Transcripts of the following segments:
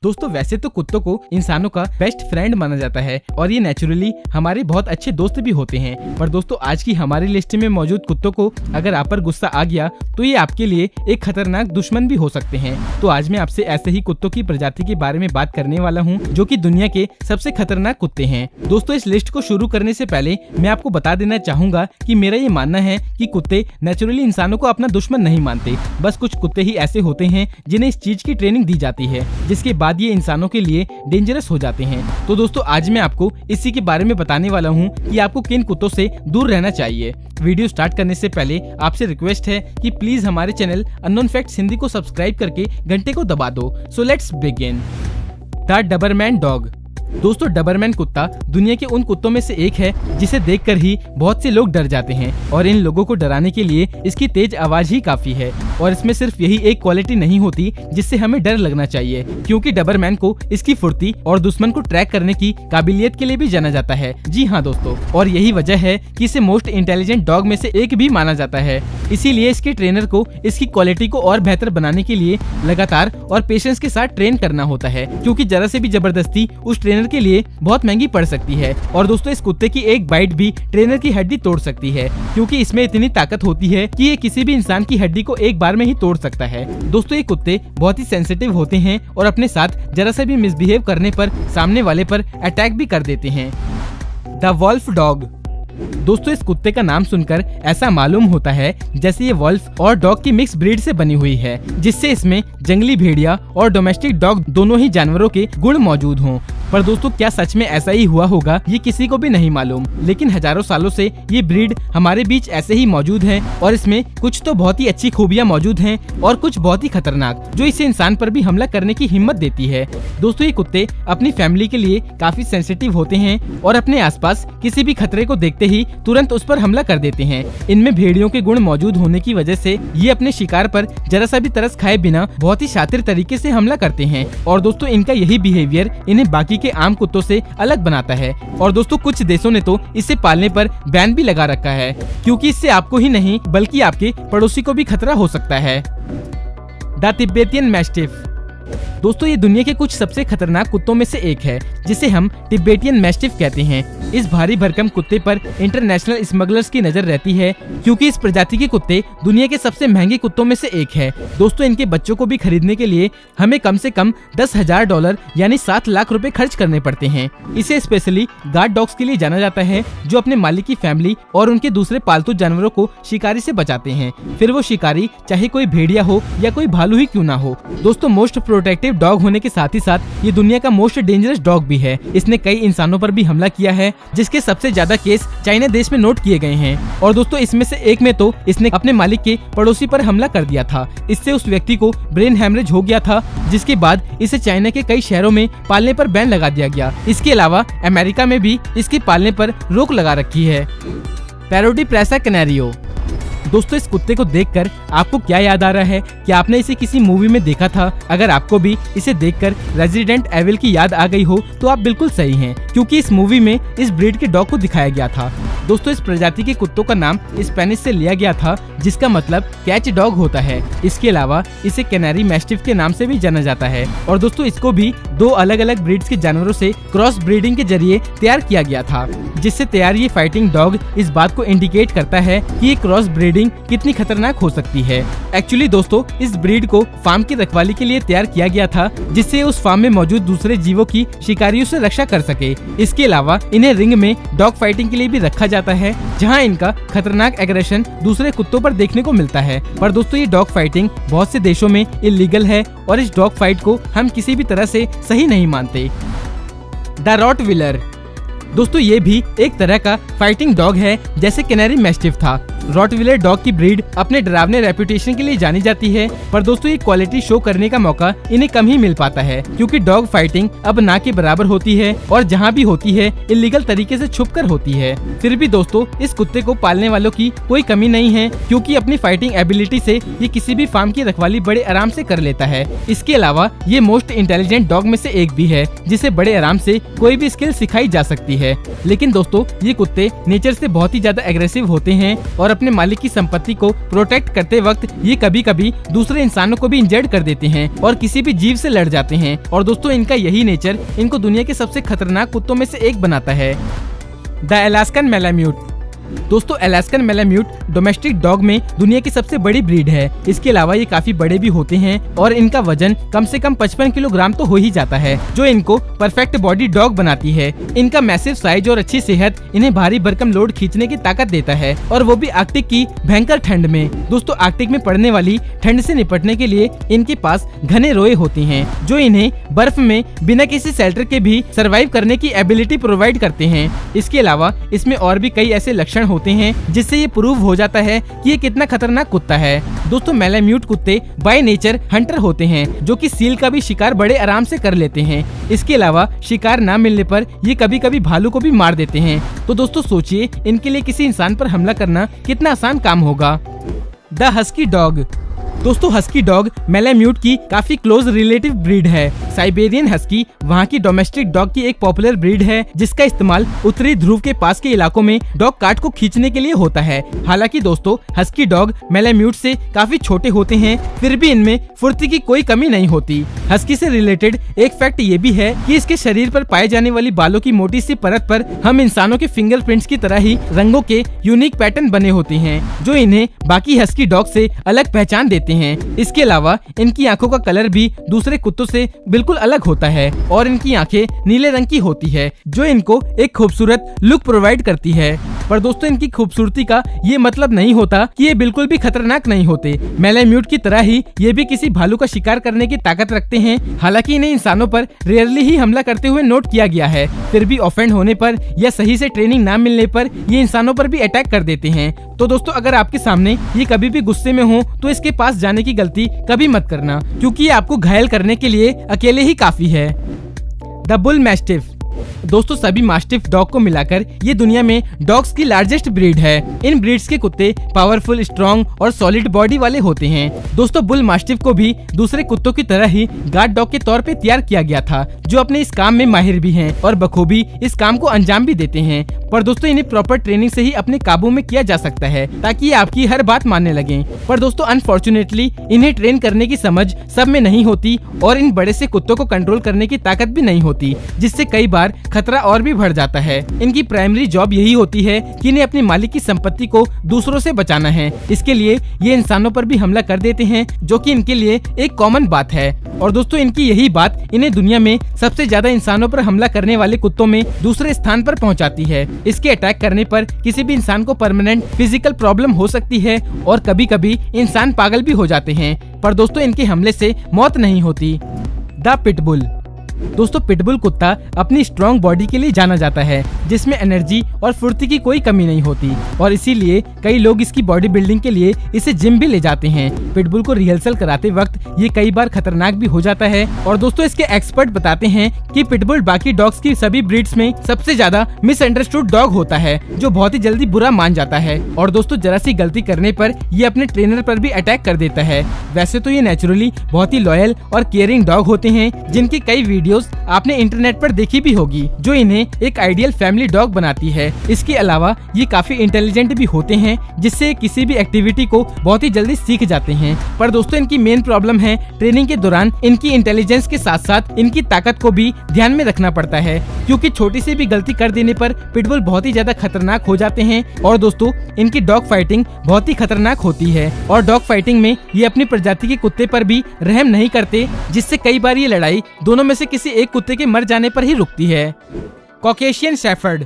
दोस्तों वैसे तो कुत्तों को इंसानों का बेस्ट फ्रेंड माना जाता है और ये नेचुरली हमारे बहुत अच्छे दोस्त भी होते हैं। पर दोस्तों आज की हमारी लिस्ट में मौजूद कुत्तों को अगर आप पर गुस्सा आ गया तो ये आपके लिए एक खतरनाक दुश्मन भी हो सकते हैं। तो आज मैं आपसे ऐसे ही कुत्तों की प्रजाति के बारे में बात करने वाला हूँ जो कि दुनिया के सबसे खतरनाक कुत्ते हैं। दोस्तों इस लिस्ट को शुरू करने से पहले मैं आपको बता देना चाहूंगा कि मेरा ये मानना है कि कुत्ते नेचुरली इंसानों को अपना दुश्मन नहीं मानते। बस कुछ कुत्ते ही ऐसे होते हैं जिन्हें इस चीज की ट्रेनिंग दी जाती है जिसके बाद ये इंसानों के लिए डेंजरस हो जाते हैं। तो दोस्तों आज मैं आपको इसी के बारे में बताने वाला हूँ कि आपको किन कुत्तों से दूर रहना चाहिए। वीडियो स्टार्ट करने से पहले आपसे रिक्वेस्ट है कि प्लीज हमारे चैनल अननोन फैक्ट्स हिंदी को सब्सक्राइब करके घंटे को दबा दो। So let's begin. The Doberman dog. दोस्तों डबरमैन कुत्ता दुनिया के उन कुत्तों में से एक है जिसे देखकर ही बहुत से लोग डर जाते हैं और इन लोगों को डराने के लिए इसकी तेज आवाज ही काफी है। और इसमें सिर्फ यही एक क्वालिटी नहीं होती जिससे हमें डर लगना चाहिए, क्योंकि डबरमैन को इसकी फुर्ती और दुश्मन को ट्रैक करने की काबिलियत के लिए भी जाना जाता है। जी हाँ दोस्तों, और यही वजह है कि इसे मोस्ट इंटेलिजेंट डॉग में से एक भी माना जाता है। इसीलिए इसके ट्रेनर को इसकी क्वालिटी को और बेहतर बनाने के लिए लगातार और पेशेंस के साथ ट्रेन करना होता है, क्योंकि जरा से भी जबरदस्ती उस ट्रेनर के लिए बहुत महंगी पड़ सकती है। और दोस्तों इस कुत्ते की एक बाइट भी ट्रेनर की हड्डी तोड़ सकती है, क्योंकि इसमें इतनी ताकत होती है कि ये किसी भी इंसान की हड्डी को एक बार में ही तोड़ सकता है। दोस्तों ये कुत्ते बहुत ही सेंसिटिव होते हैं और अपने साथ जरा सा भी मिसबिहेव करने पर सामने वाले पर अटैक भी कर देते हैं। The wolf dog. दोस्तों इस कुत्ते का नाम सुनकर ऐसा मालूम होता है जैसे ये वॉल्फ और डॉग की मिक्स ब्रीड से बनी हुई है, जिससे इसमें जंगली भेड़िया और डोमेस्टिक डॉग दोनों ही जानवरों के गुण मौजूद हों। पर दोस्तों क्या सच में ऐसा ही हुआ होगा ये किसी को भी नहीं मालूम, लेकिन हजारों सालों से ये ब्रीड हमारे बीच ऐसे ही मौजूद है और इसमें कुछ तो बहुत ही अच्छी खूबियां मौजूद हैं और कुछ बहुत ही खतरनाक जो इसे इंसान पर भी हमला करने की हिम्मत देती है। दोस्तों ये कुत्ते अपनी फैमिली के लिए काफी सेंसिटिव होते हैं और अपने आसपास किसी भी खतरे को देखते ही तुरंत उस पर हमला कर देते हैं। इनमें भेड़ियों के गुण मौजूद होने की वजह से ये अपने शिकार पर जरा सा भी तरस खाए बिना बहुत ही शातिर तरीके से हमला करते हैं। और दोस्तों इनका यही बिहेवियर इन्हें बाकी के आम कुत्तों से अलग बनाता है। और दोस्तों कुछ देशों ने तो इसे पालने पर बैन भी लगा रखा है, क्योंकि इससे आपको ही नहीं बल्कि आपके पड़ोसी को भी खतरा हो सकता है। The Tibetan mastiff. दोस्तों ये दुनिया के कुछ सबसे खतरनाक कुत्तों में से एक है जिसे हम तिब्बतियन मैस्टिफ कहते हैं। इस भारी भरकम कुत्ते पर इंटरनेशनल स्मगलर्स की नजर रहती है, क्योंकि इस प्रजाति के कुत्ते दुनिया के सबसे महंगे कुत्तों में से एक है। दोस्तों इनके बच्चों को भी खरीदने के लिए हमें कम से कम $10,000 यानी 7 लाख रुपए खर्च करने पड़ते हैं। इसे स्पेशली गार्ड डॉग्स के लिए जाना जाता है जो अपने मालिक की फैमिली और उनके दूसरे पालतू जानवरों को शिकारी से बचाते हैं, फिर वो शिकारी चाहे कोई भेड़िया हो या कोई भालू ही क्यों ना हो। दोस्तों मोस्ट प्रोटेक्टिव डॉग होने के साथ ही साथ ये दुनिया का मोस्ट डेंजरस डॉग भी है। इसने कई इंसानों पर भी हमला किया है, जिसके सबसे ज्यादा केस चाइना देश में नोट किए गए हैं। और दोस्तों इसमें से एक में तो इसने अपने मालिक के पड़ोसी पर हमला कर दिया था। इससे उस व्यक्ति को ब्रेन हैमरेज हो गया था, जिसके बाद इसे चाइना के कई शहरों में पालने पर बैन लगा दिया गया। इसके अलावा अमेरिका में भी इसके पालने पर रोक लगा रखी है। पैरोडी प्रेसा कैनेरियो। दोस्तों इस कुत्ते को देखकर आपको क्या याद आ रहा है? क्या आपने इसे किसी मूवी में देखा था? अगर आपको भी इसे देखकर रेजिडेंट एविल की याद आ गई हो तो आप बिल्कुल सही हैं, क्योंकि इस मूवी में इस ब्रीड के डॉग को दिखाया गया था। दोस्तों इस प्रजाति के कुत्तों का नाम स्पेनिश से लिया गया था, जिसका मतलब कैच डॉग होता है। इसके अलावा इसे कैनरी मैस्टिफ के नाम से भी जाना जाता है। और दोस्तों इसको भी 2 अलग अलग ब्रीड्स के जानवरों से क्रॉस ब्रीडिंग के जरिए तैयार किया गया था, जिससे तैयार ये फाइटिंग डॉग इस बात को इंडिकेट करता है कि ये क्रॉस ब्रीडिंग कितनी खतरनाक हो सकती है। एक्चुअली दोस्तों इस ब्रीड को फार्म की रखवाली के लिए तैयार किया गया था, जिससे उस फार्म में मौजूद दूसरे जीवों की शिकारियों से रक्षा कर सके। इसके अलावा इन्हें रिंग में डॉग फाइटिंग के लिए भी रखा जाता है, जहां इनका खतरनाक एग्रेशन दूसरे कुत्तों पर देखने को मिलता है। पर दोस्तों ये डॉग फाइटिंग बहुत से देशों में इलीगल है और इस डॉग फाइट को हम किसी भी तरह से सही नहीं मानते। The Rottweiler. दोस्तों ये भी एक तरह का फाइटिंग डॉग है जैसे कैनरी मैस्टिफ था। रॉटविलर डॉग की ब्रीड अपने डरावने रेपुटेशन के लिए जानी जाती है, पर दोस्तों ये क्वालिटी शो करने का मौका इन्हें कम ही मिल पाता है, क्योंकि डॉग फाइटिंग अब ना के बराबर होती है और जहाँ भी होती है इलीगल तरीके से छुपकर होती है। फिर भी दोस्तों इस कुत्ते को पालने वालों की कोई कमी नहीं है, क्योंकि अपनी फाइटिंग एबिलिटी से ये किसी भी फार्म की रखवाली बड़े आराम से कर लेता है। इसके अलावा ये मोस्ट इंटेलिजेंट डॉग में से एक भी है, जिसे बड़े आराम से कोई भी स्किल सिखाई जा सकती है। लेकिन दोस्तों ये कुत्ते नेचर से बहुत ही ज्यादा एग्रेसिव होते हैं और अपने मालिक की संपत्ति को प्रोटेक्ट करते वक्त ये कभी कभी दूसरे इंसानों को भी इंजर्ड कर देते हैं और किसी भी जीव से लड़ जाते हैं। और दोस्तों इनका यही नेचर इनको दुनिया के सबसे खतरनाक कुत्तों में से एक बनाता है। The Alaskan malamute. दोस्तों अलास्कन मैलाम्यूट डोमेस्टिक डॉग में दुनिया की सबसे बड़ी ब्रीड है। इसके अलावा ये काफी बड़े भी होते हैं और इनका वजन कम से कम 55 किलोग्राम तो हो ही जाता है, जो इनको परफेक्ट बॉडी डॉग बनाती है। इनका मैसिव साइज और अच्छी सेहत इन्हें भारी भरकम लोड खींचने की ताकत देता है, और वो भी आर्कटिक की भयंकर ठंड में। दोस्तों आर्कटिक में पड़ने वाली ठंड से निपटने के लिए इनके पास घने रोए होते हैं, जो इन्हें बर्फ में बिना किसी शेल्टर के भी सर्वाइव करने की एबिलिटी प्रोवाइड करते हैं। इसके अलावा इसमें और भी कई ऐसे लक्षण होते हैं जिससे ये प्रूव हो जाता है कि ये कितना खतरनाक कुत्ता है। दोस्तों मैलाम्यूट कुत्ते बाय नेचर हंटर होते हैं, जो कि सील का भी शिकार बड़े आराम से कर लेते हैं। इसके अलावा शिकार ना मिलने पर ये कभी कभी भालू को भी मार देते हैं। तो दोस्तों सोचिए इनके लिए किसी इंसान पर हमला करना कितना आसान काम होगा। The husky dog. दोस्तों हस्की डॉग मैलाम्यूट की काफी क्लोज रिलेटिव ब्रीड है। साइबेरियन हस्की वहाँ की डोमेस्टिक डॉग की एक पॉपुलर ब्रीड है, जिसका इस्तेमाल उत्तरी ध्रुव के पास के इलाकों में डॉग कार्ट को खींचने के लिए होता है। हालांकि दोस्तों हस्की डॉग मैलाम्यूट से काफी छोटे होते हैं, फिर भी इनमें फुर्ती की कोई कमी नहीं होती। हस्की से रिलेटेड एक फैक्ट ये भी है कि इसके शरीर पर पाए जाने वाली बालों की मोटी सी परत पर हम इंसानों के फिंगरप्रिंट्स की तरह ही रंगों के यूनिक पैटर्न बने होते हैं, जो इन्हें बाकी हस्की डॉग से अलग पहचान देते हैं। इसके अलावा इनकी आंखों का कलर भी दूसरे कुत्तों से बिल्कुल अलग होता है और इनकी आंखें नीले रंग की होती है, जो इनको एक खूबसूरत लुक प्रोवाइड करती है। पर दोस्तों इनकी खूबसूरती का ये मतलब नहीं होता कि ये बिल्कुल भी खतरनाक नहीं होते। मैलाम्यूट की तरह ही ये भी किसी भालू का शिकार करने की ताकत रखते हैं। हालांकि इन्हें इंसानों पर रेयरली ही हमला करते हुए नोट किया गया है, फिर भी ऑफेंड होने पर या सही से ट्रेनिंग ना मिलने पर ये इंसानों पर भी अटैक कर देते हैं। तो दोस्तों अगर आपके सामने ये कभी भी गुस्से में हो तो इसके पास जाने की गलती कभी मत करना, क्योंकि ये आपको घायल करने के लिए अकेले ही काफी है। The bull mastiff. दोस्तों सभी मास्टिफ डॉग को मिलाकर ये दुनिया में डॉग्स की लार्जेस्ट ब्रीड है। इन ब्रीड्स के कुत्ते पावरफुल, स्ट्रॉन्ग और सॉलिड बॉडी वाले होते हैं। दोस्तों बुल मास्टिफ को भी दूसरे कुत्तों की तरह ही गार्ड डॉग के तौर पे तैयार किया गया था, जो अपने इस काम में माहिर भी हैं और बखूबी इस काम को अंजाम भी देते हैं। पर दोस्तों इन्हें प्रॉपर ट्रेनिंग से ही अपने काबू में किया जा सकता है, ताकि ये आपकी हर बात मानने लगे। पर दोस्तों अनफॉर्चुनेटली इन्हें ट्रेन करने की समझ सब में नहीं होती और इन बड़े से कुत्तों को कंट्रोल करने की ताकत भी नहीं होती, जिससे कई बार खतरा और भी बढ़ जाता है। इनकी प्राइमरी जॉब यही होती है कि इन्हें अपने मालिक की संपत्ति को दूसरों से बचाना है। इसके लिए ये इंसानों पर भी हमला कर देते हैं, जो कि इनके लिए एक कॉमन बात है। और दोस्तों इनकी यही बात इन्हें दुनिया में सबसे ज्यादा इंसानों पर हमला करने वाले कुत्तों में दूसरे स्थान पर पहुंचाती है। इसके अटैक करने पर किसी भी इंसान को परमानेंट फिजिकल प्रॉब्लम हो सकती है और कभी कभी इंसान पागल भी हो जाते हैं। पर दोस्तों इनके हमले से मौत नहीं होती। The pitbull. दोस्तों पिटबुल कुत्ता अपनी स्ट्रॉन्ग बॉडी के लिए जाना जाता है, जिसमें एनर्जी और फुर्ती की कोई कमी नहीं होती, और इसीलिए कई लोग इसकी बॉडी बिल्डिंग के लिए इसे जिम भी ले जाते हैं। पिटबुल को रिहर्सल कराते वक्त ये कई बार खतरनाक भी हो जाता है। और दोस्तों इसके एक्सपर्ट बताते हैं कि पिटबुल बाकी डॉग्स की सभी ब्रीड्स में सबसे ज्यादा मिसअंडरस्टूड डॉग होता है, जो बहुत ही जल्दी बुरा मान जाता है। और दोस्तों जरा सी गलती करने पर ये अपने ट्रेनर पर भी अटैक कर देता है। वैसे तो ये नेचुरली बहुत ही लॉयल और केयरिंग डॉग होते हैं, जिनकी कई वीडियोस आपने इंटरनेट पर देखी भी होगी, जो इन्हें एक आइडियल फैमिली डॉग बनाती है। इसके अलावा ये काफी इंटेलिजेंट भी होते हैं, जिससे किसी भी एक्टिविटी को बहुत ही जल्दी सीख जाते हैं। पर दोस्तों इनकी मेन प्रॉब्लम है ट्रेनिंग के दौरान इनकी इंटेलिजेंस के साथ साथ इनकी ताकत को भी ध्यान में रखना पड़ता है, क्योंकि छोटी सी भी गलती कर देने पर पिटबुल बहुत ही ज्यादा खतरनाक हो जाते हैं। और दोस्तों इनकी डॉग फाइटिंग बहुत ही खतरनाक होती है, और डॉग फाइटिंग में ये अपनी प्रजाति के कुत्ते पर भी रहम नहीं करते, जिससे कई बार ये लड़ाई दोनों में से किसी एक कुत्ते के मर जाने पर ही रुकती है। Caucasian shepherd.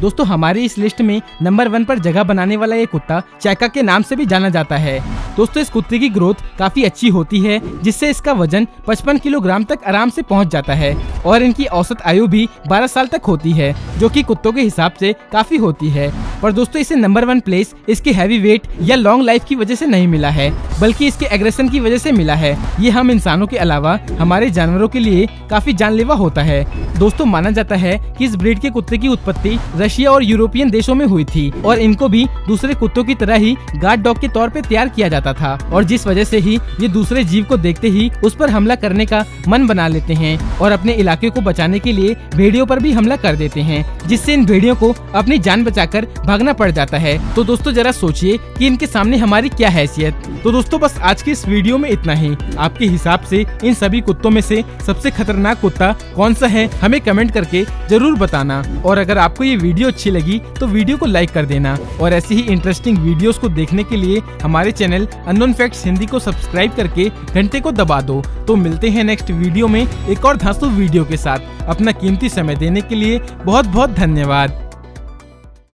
दोस्तों हमारी इस लिस्ट में नंबर 1 पर जगह बनाने वाला ये कुत्ता चैका के नाम से भी जाना जाता है। दोस्तों इस कुत्ते की ग्रोथ काफी अच्छी होती है, जिससे इसका वजन 55 किलोग्राम तक आराम से पहुंच जाता है, और इनकी औसत आयु भी 12 साल तक होती है, जो कि कुत्तों के हिसाब से काफी होती है। पर दोस्तों इसे नंबर 1 प्लेस इसके हैवी वेट या लॉन्ग लाइफ की वजह से नहीं मिला है, बल्कि इसके एग्रेशन की वजह से मिला है। ये हम इंसानों के अलावा हमारे जानवरों के लिए काफी जानलेवा होता है। दोस्तों माना जाता है कि इस ब्रीड के कुत्ते की उत्पत्ति रशिया और यूरोपियन देशों में हुई थी और इनको भी दूसरे कुत्तों की तरह ही गार्ड डॉग के तौर पे तैयार किया जाता था और जिस वजह से ही ये दूसरे जीव को देखते ही उस पर हमला करने का मन बना लेते हैं और अपने इलाके को बचाने के लिए भेड़ियों पर भी हमला कर देते हैं, जिससे इन भेड़ियों को अपनी जान बचाकर भागना पड़ जाता है। तो दोस्तों जरा सोचिए कि इनके सामने हमारी क्या हैसियत। तो दोस्तों बस आज की इस वीडियो में इतना ही। आपके हिसाब से इन सभी कुत्तों में से सबसे खतरनाक कुत्ता कौन सा है हमें कमेंट करके जरूर बताना। और अगर आपको ये वीडियो अच्छी लगी तो वीडियो को लाइक कर देना और ऐसी ही इंटरेस्टिंग वीडियोस को देखने के लिए हमारे चैनल अननोन फैक्ट्स हिंदी को सब्सक्राइब करके घंटे को दबा दो। तो मिलते हैं नेक्स्ट वीडियो में एक और धांसू वीडियो के साथ। अपना कीमती समय देने के लिए बहुत बहुत धन्यवाद।